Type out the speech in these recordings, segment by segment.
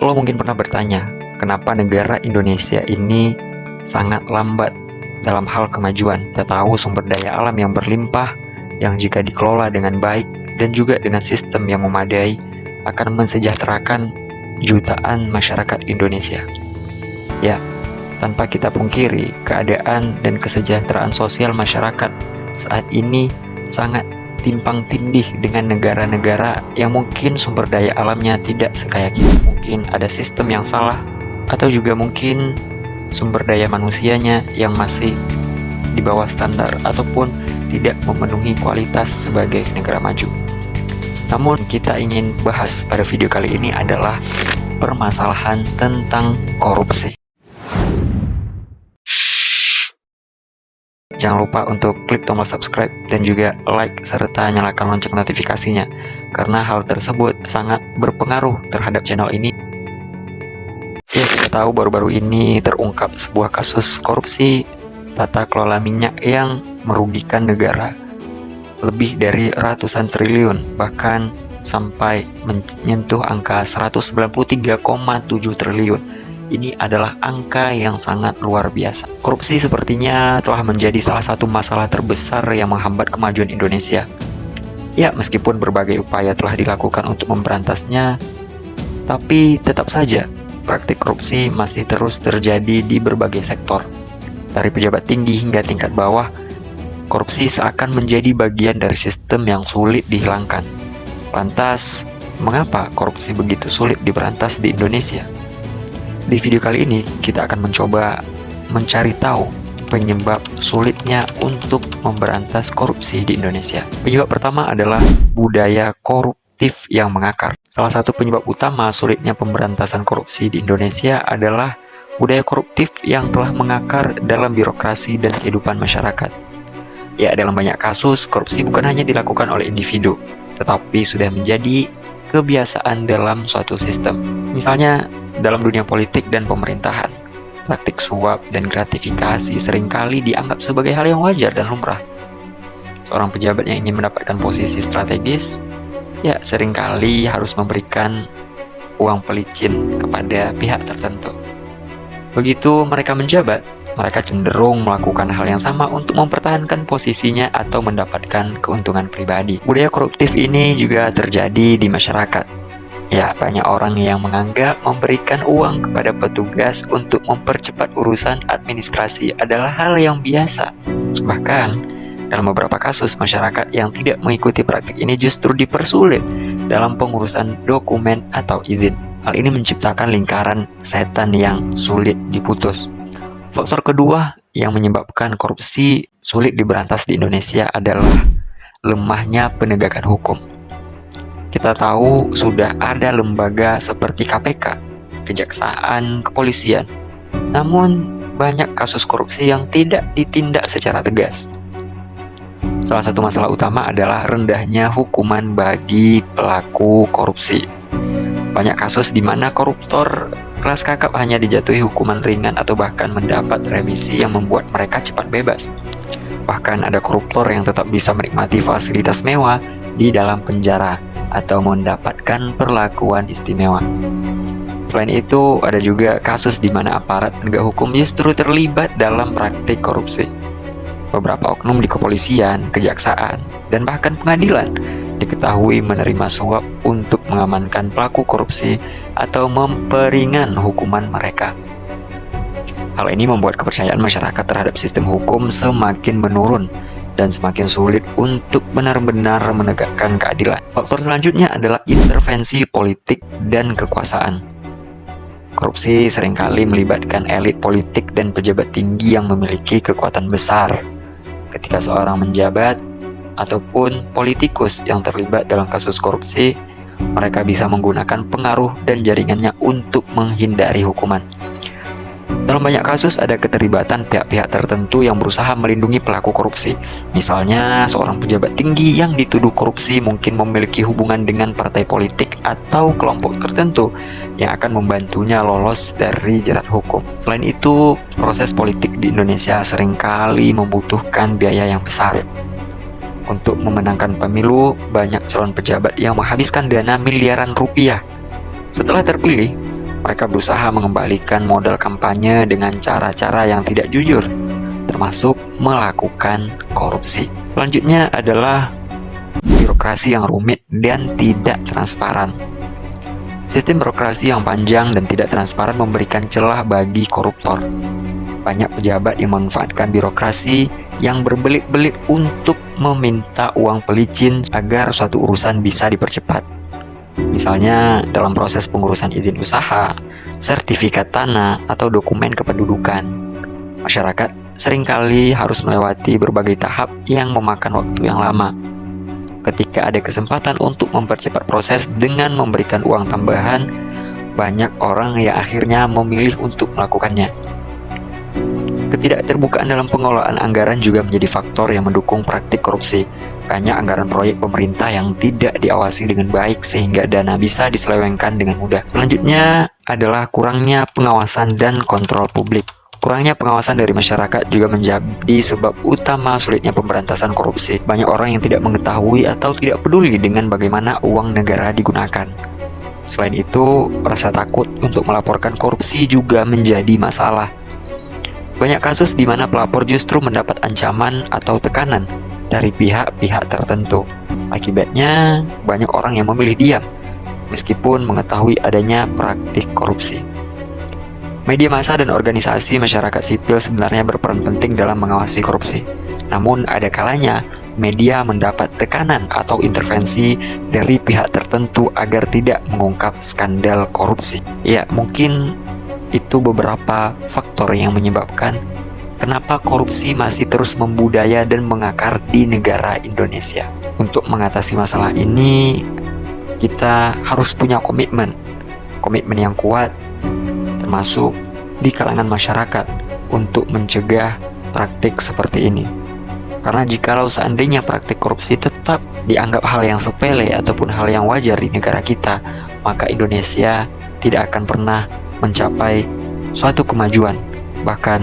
Lo mungkin pernah bertanya, kenapa negara Indonesia ini sangat lambat dalam hal kemajuan? Kita tahu sumber daya alam yang berlimpah, yang jika dikelola dengan baik dan juga dengan sistem yang memadai, akan mensejahterakan jutaan masyarakat Indonesia. Ya, tanpa kita pungkiri, keadaan dan kesejahteraan sosial masyarakat saat ini sangat timpang tindih dengan negara-negara yang mungkin sumber daya alamnya tidak sekaya kita. Mungkin ada sistem yang salah, atau juga mungkin sumber daya manusianya yang masih di bawah standar ataupun tidak memenuhi kualitas sebagai negara maju. Namun kita ingin bahas pada video kali ini adalah permasalahan tentang korupsi. Jangan lupa untuk klik tombol subscribe dan juga like serta nyalakan lonceng notifikasinya, karena hal tersebut sangat berpengaruh terhadap channel ini. Ya, kita tahu baru-baru ini terungkap sebuah kasus korupsi tata kelola minyak yang merugikan negara lebih dari ratusan triliun, bahkan sampai menyentuh angka 193,7 triliun. Ini adalah angka yang sangat luar biasa. Korupsi sepertinya telah menjadi salah satu masalah terbesar yang menghambat kemajuan Indonesia. Ya, meskipun berbagai upaya telah dilakukan untuk memberantasnya, tapi tetap saja praktik korupsi masih terus terjadi di berbagai sektor. Dari pejabat tinggi hingga tingkat bawah, korupsi seakan menjadi bagian dari sistem yang sulit dihilangkan. Lantas, mengapa korupsi begitu sulit diberantas di Indonesia? Di video kali ini, kita akan mencoba mencari tahu penyebab sulitnya untuk memberantas korupsi di Indonesia. Penyebab pertama adalah budaya koruptif yang mengakar. Salah satu penyebab utama sulitnya pemberantasan korupsi di Indonesia adalah budaya koruptif yang telah mengakar dalam birokrasi dan kehidupan masyarakat. Ya, dalam banyak kasus, korupsi bukan hanya dilakukan oleh individu, tetapi sudah menjadi kebiasaan dalam suatu sistem. Misalnya, dalam dunia politik dan pemerintahan, praktik suap dan gratifikasi seringkali dianggap sebagai hal yang wajar dan lumrah. Seorang pejabat yang ingin mendapatkan posisi strategis, ya seringkali harus memberikan uang pelicin kepada pihak tertentu. Begitu mereka menjabat, mereka cenderung melakukan hal yang sama untuk mempertahankan posisinya atau mendapatkan keuntungan pribadi. Budaya koruptif ini juga terjadi di masyarakat. Ya, banyak orang yang menganggap memberikan uang kepada petugas untuk mempercepat urusan administrasi adalah hal yang biasa. Bahkan, dalam beberapa kasus, masyarakat yang tidak mengikuti praktik ini justru dipersulit dalam pengurusan dokumen atau izin. Hal ini menciptakan lingkaran setan yang sulit diputus. Faktor kedua yang menyebabkan korupsi sulit diberantas di Indonesia adalah lemahnya penegakan hukum. Kita tahu sudah ada lembaga seperti KPK, Kejaksaan, Kepolisian. Namun, banyak kasus korupsi yang tidak ditindak secara tegas. Salah satu masalah utama adalah rendahnya hukuman bagi pelaku korupsi. Banyak kasus di mana koruptor kelas kakap hanya dijatuhi hukuman ringan atau bahkan mendapat remisi yang membuat mereka cepat bebas. Bahkan ada koruptor yang tetap bisa menikmati fasilitas mewah di dalam penjara atau mendapatkan perlakuan istimewa. Selain itu, ada juga kasus di mana aparat penegak hukum justru terlibat dalam praktik korupsi. Beberapa oknum di kepolisian, kejaksaan, dan bahkan pengadilan diketahui menerima suap untuk mengamankan pelaku korupsi atau memperingan hukuman mereka. Hal ini membuat kepercayaan masyarakat terhadap sistem hukum semakin menurun dan semakin sulit untuk benar-benar menegakkan keadilan. Faktor selanjutnya adalah intervensi politik dan kekuasaan. Korupsi seringkali melibatkan elit politik dan pejabat tinggi yang memiliki kekuatan besar. Ketika seorang menjabat ataupun politikus yang terlibat dalam kasus korupsi, mereka bisa menggunakan pengaruh dan jaringannya untuk menghindari hukuman. Dalam banyak kasus ada keterlibatan pihak-pihak tertentu yang berusaha melindungi pelaku korupsi. Misalnya, seorang pejabat tinggi yang dituduh korupsi mungkin memiliki hubungan dengan partai politik atau kelompok tertentu yang akan membantunya lolos dari jerat hukum. Selain itu, proses politik di Indonesia seringkali membutuhkan biaya yang besar. Untuk memenangkan pemilu, banyak calon pejabat yang menghabiskan dana miliaran rupiah. Setelah terpilih, Mereka berusaha mengembalikan modal kampanye dengan cara-cara yang tidak jujur, termasuk melakukan korupsi. Selanjutnya adalah birokrasi yang rumit dan tidak transparan. Sistem birokrasi yang panjang dan tidak transparan memberikan celah bagi koruptor. Banyak pejabat yang memanfaatkan birokrasi yang berbelit-belit untuk meminta uang pelicin agar suatu urusan bisa dipercepat. Misalnya dalam proses pengurusan izin usaha, sertifikat tanah, atau dokumen kependudukan. Masyarakat seringkali harus melewati berbagai tahap yang memakan waktu yang lama. Ketika ada kesempatan untuk mempercepat proses dengan memberikan uang tambahan, banyak orang yang akhirnya memilih untuk melakukannya. Ketidakterbukaan dalam pengelolaan anggaran juga menjadi faktor yang mendukung praktik korupsi. Banyak anggaran proyek pemerintah yang tidak diawasi dengan baik sehingga dana bisa diselewengkan dengan mudah. Selanjutnya adalah kurangnya pengawasan dan kontrol publik. Kurangnya pengawasan dari masyarakat juga menjadi sebab utama sulitnya pemberantasan korupsi. Banyak orang yang tidak mengetahui atau tidak peduli dengan bagaimana uang negara digunakan. Selain itu, rasa takut untuk melaporkan korupsi juga menjadi masalah. Banyak kasus di mana pelapor justru mendapat ancaman atau tekanan dari pihak-pihak tertentu. Akibatnya, banyak orang yang memilih diam, meskipun mengetahui adanya praktik korupsi. Media massa dan organisasi masyarakat sipil sebenarnya berperan penting dalam mengawasi korupsi. Namun, ada kalanya media mendapat tekanan atau intervensi dari pihak tertentu agar tidak mengungkap skandal korupsi. Ya, mungkin itu beberapa faktor yang menyebabkan kenapa korupsi masih terus membudaya dan mengakar di negara Indonesia. Untuk mengatasi masalah ini, kita harus punya komitmen yang kuat, termasuk di kalangan masyarakat untuk mencegah praktik seperti ini. Karena jikalau seandainya praktik korupsi tetap dianggap hal yang sepele ataupun hal yang wajar di negara kita, maka Indonesia tidak akan pernah mencapai suatu kemajuan. Bahkan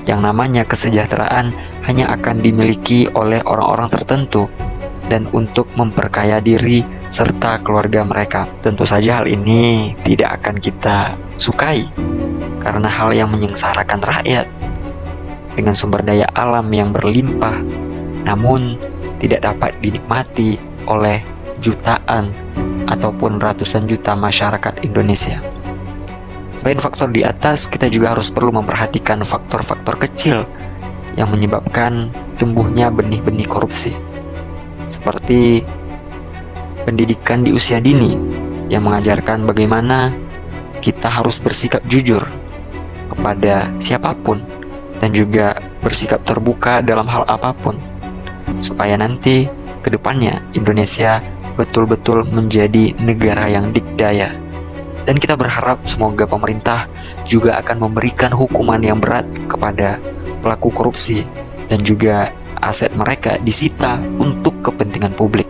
yang namanya kesejahteraan hanya akan dimiliki oleh orang-orang tertentu dan untuk memperkaya diri serta keluarga mereka. Tentu saja hal ini tidak akan kita sukai karena hal yang menyengsarakan rakyat dengan sumber daya alam yang berlimpah namun tidak dapat dinikmati oleh jutaan ataupun ratusan juta masyarakat Indonesia. Selain faktor di atas, kita juga harus perlu memperhatikan faktor-faktor kecil yang menyebabkan tumbuhnya benih-benih korupsi. Seperti pendidikan di usia dini yang mengajarkan bagaimana kita harus bersikap jujur kepada siapapun dan juga bersikap terbuka dalam hal apapun, supaya nanti ke depannya Indonesia betul-betul menjadi negara yang dikdaya. Dan kita berharap semoga pemerintah juga akan memberikan hukuman yang berat kepada pelaku korupsi dan juga aset mereka disita untuk kepentingan publik.